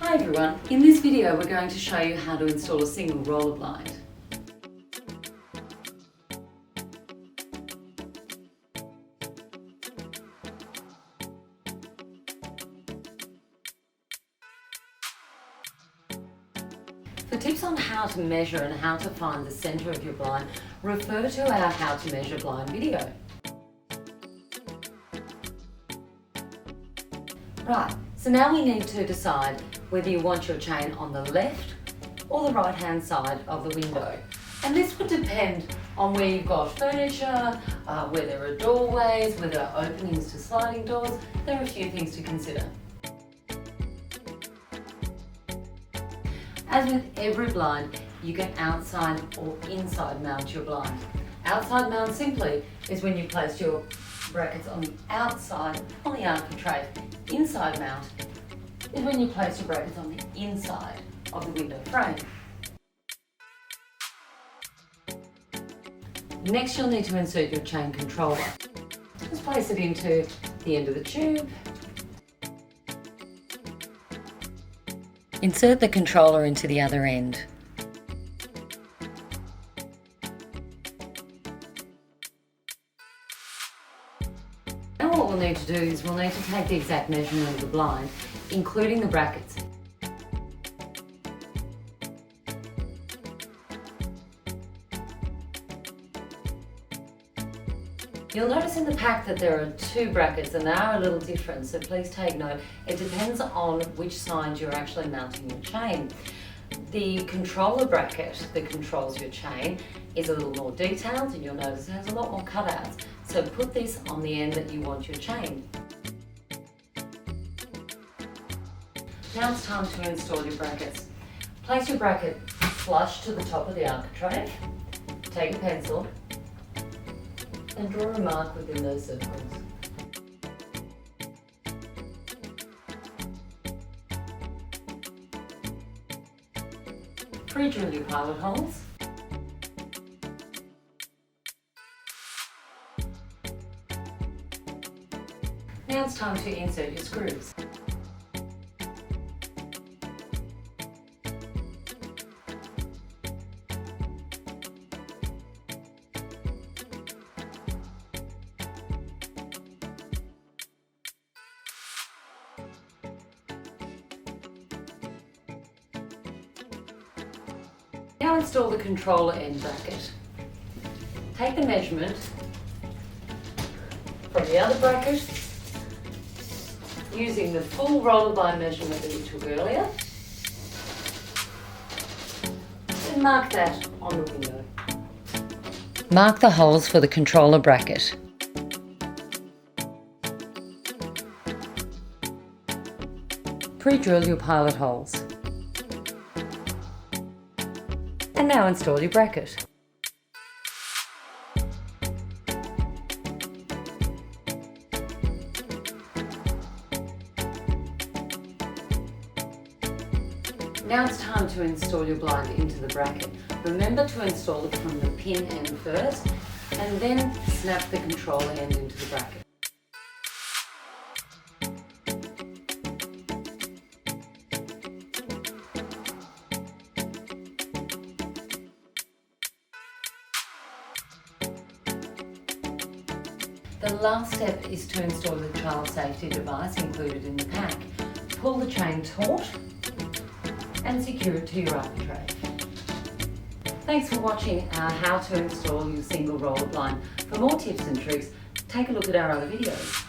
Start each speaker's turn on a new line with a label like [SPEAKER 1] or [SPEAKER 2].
[SPEAKER 1] Hi everyone, in this video we're going to show you how to install a single roller blind. For tips on how to measure and how to find the centre of your blind, refer to our How to Measure Blind video. Right, so now we need to decide whether you want your chain on the left or the right hand side of the window. And this would depend on where you've got furniture, where there are doorways, where there are openings to sliding doors. There are a few things to consider. As with every blind, you can outside or inside mount your blind. Outside mount simply is when you place your brackets on the outside on the architrave. Inside mount is when you place your brackets on the inside of the window frame. Next, you'll need to insert your chain controller. Just place it into the end of the tube. Insert the controller into the other end. Now what we'll need to do is we'll need to take the exact measurement of the blind, including the brackets. You'll notice in the pack that there are two brackets and they are a little different, so please take note. It depends on which side you're actually mounting your chain. The controller bracket that controls your chain is a little more detailed and you'll notice it has a lot more cutouts. So put this on the end that you want your chain. Now it's time to install your brackets. Place your bracket flush to the top of the architrave. Take a pencil and draw a mark within those circles. Pre-drill your pilot holes. Now it's time to insert your screws. Now install the controller end bracket. Take the measurement from the other bracket using the full roller blind measurement that we took earlier and mark that on the window. Mark the holes for the controller bracket. Pre-drill your pilot holes. And now install your bracket. Now it's time to install your blind into the bracket. Remember to install it from the pin end first and then snap the control end into the bracket. The last step is to install the child safety device included in the pack. Pull the chain taut and secure it to your architrave. Thanks for watching our How to Install Your Single Roller Blind. For more tips and tricks, take a look at our other videos.